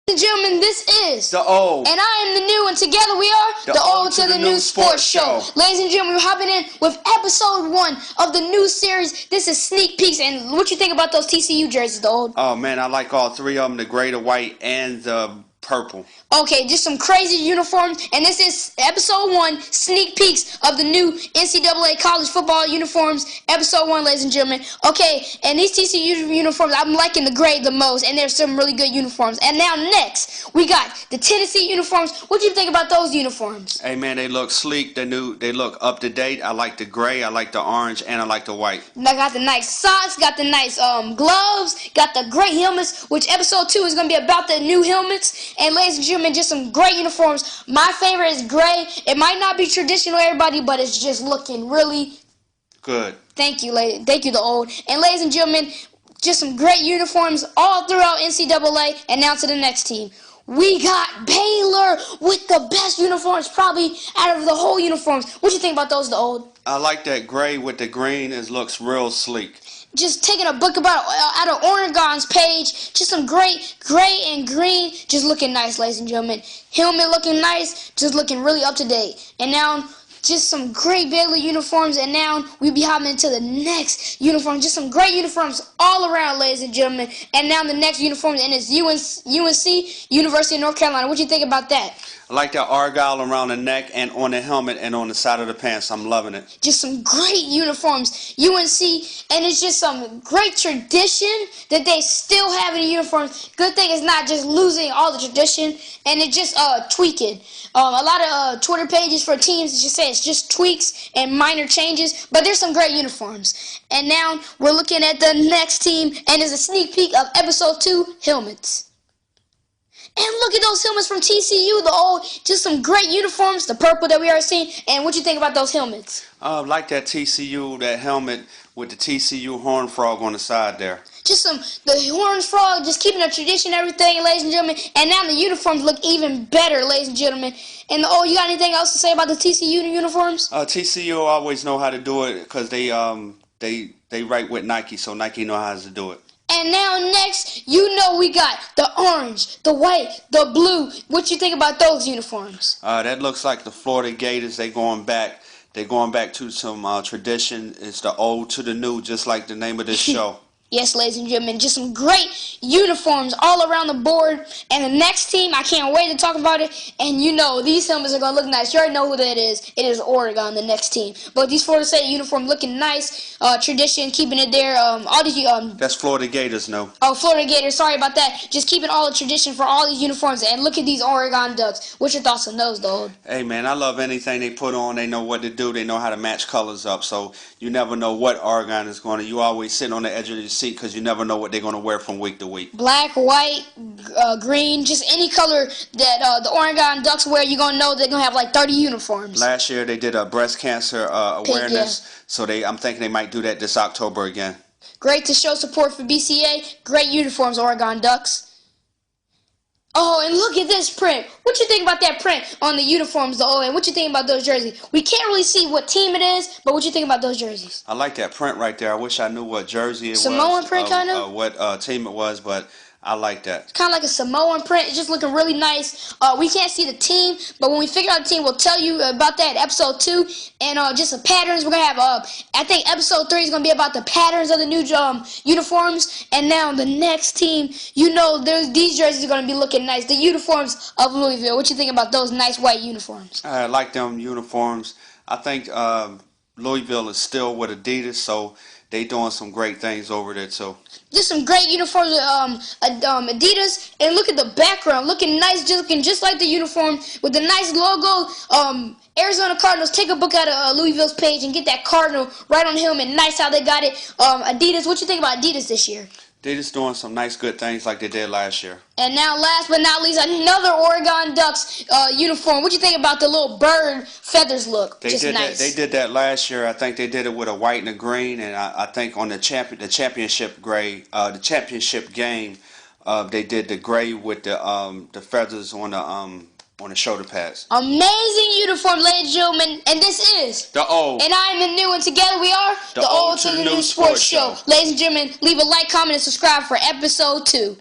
Ladies and gentlemen, this is the old, and I am the new, and together we are the old to the new sports show. Ladies and gentlemen, we're hopping in with episode 1 of the new series. This is sneak peeks, and what you think about those TCU jerseys, the old? Oh man, I like all three of them: the gray, the white, and the purple. Okay, just some crazy uniforms, and this is episode 1, sneak peeks of the new NCAA college football uniforms, episode 1, ladies and gentlemen. Okay, and these TCU uniforms, I'm liking the gray the most, and there's some really good uniforms. And now next, we got the Tennessee uniforms. What do you think about those uniforms? Hey man, they look sleek, they look up to date. I like the gray, I like the orange, and I like the white. I got the nice socks, got the nice gloves, got the great helmets, which episode 2 is going to be about the new helmets. And ladies and gentlemen, just some great uniforms. My favorite is gray. It might not be traditional, everybody, but it's just looking really good. Thank you, the old. And ladies and gentlemen, just some great uniforms all throughout NCAA. And now to the next team. We got Baylor with the best uniforms, probably out of the whole uniforms. What do you think about those, the old? I like that gray with the green. It looks real sleek. Just taking a book about out of Oregon's page. Just some great gray and green. Just looking nice, ladies and gentlemen. Helmet looking nice. Just looking really up to date. And now, just some great Baylor uniforms. And now, we'll be hopping into the next uniform. Just some great uniforms all around, ladies and gentlemen. And now the next uniform, and it's UNC, University of North Carolina. What do you think about that? I like that argyle around the neck and on the helmet and on the side of the pants. I'm loving it. Just some great uniforms, UNC, and it's just some great tradition that they still have in the uniforms. Good thing it's not just losing all the tradition, and it just tweaking. A lot of Twitter pages for teams just say it's just tweaks and minor changes, but there's some great uniforms. And now we're looking at the next team, and it's a sneak peek of episode 2, helmets. And look at those helmets from TCU, just some great uniforms, the purple that we are seeing. And what you think about those helmets? Like that TCU, that helmet with the TCU horned frog on the side there. Just the horned frog, just keeping the tradition and everything, ladies and gentlemen. And now the uniforms look even better, ladies and gentlemen. And you got anything else to say about the TCU uniforms? TCU always know how to do it because they write with Nike, so Nike know how to do it. And now next, we got the orange, the white, the blue. What you think about those uniforms? That looks like the Florida Gators. They're going back to some tradition. It's the old to the new, just like the name of this show. Yes, ladies and gentlemen, just some great uniforms all around the board. And the next team, I can't wait to talk about it. And these helmets are going to look nice. You already know who that is. It is Oregon, the next team. But these Florida State uniforms looking nice. Tradition, keeping it there. That's Florida Gators, no. Oh, Florida Gators, sorry about that. Just keeping all the tradition for all these uniforms. And look at these Oregon Ducks. What's your thoughts on those, though? Hey, man, I love anything they put on. They know what to do. They know how to match colors up. So you never know what Oregon is going to. You always sit on the edge of your seat because you never know what they're going to wear from week to week. Black, white, green, just any color that the Oregon Ducks wear, you're going to know they're going to have like 30 uniforms. Last year they did a breast cancer awareness, so I'm thinking they might do that this October again. Great to show support for BCA. Great uniforms, Oregon Ducks. Oh, and look at this print. What you think about that print on the uniforms, and what you think about those jerseys? We can't really see what team it is, but what you think about those jerseys? I like that print right there. I wish I knew what jersey it was. Samoan print, kind of? What team it was, but I like that. It's kind of like a Samoan print. It's just looking really nice. We can't see the team, but when we figure out the team, we'll tell you about that in episode 2. And just the patterns, we're going to have, I think episode 3 is going to be about the patterns of the new uniforms. And now the next team, these jerseys are going to be looking nice. The uniforms of Louisville. What you think about those nice white uniforms? I like them uniforms. I think Louisville is still with ADIDAS, so they doing some great things over there too. Just some great uniforms with ADIDAS, and look at the background, looking nice, looking just like the uniform with the nice logo. Arizona Cardinals, take a book out of Louisville's page and get that Cardinal right on the helmet. Nice how they got it. ADIDAS, what you think about ADIDAS this year? They're just doing some nice, good things like they did last year. And now, last but not least, another Oregon Ducks uniform. What do you think about the little bird feathers look? They did that last year. I think they did it with a white and a green, and I think on the championship game, they did the gray with the feathers on the shoulder pads. Amazing uniform, ladies and gentlemen, and this is the old. And I am the new, and together we are the old to the new sports show. Ladies and gentlemen, leave a like, comment, and subscribe for episode 2.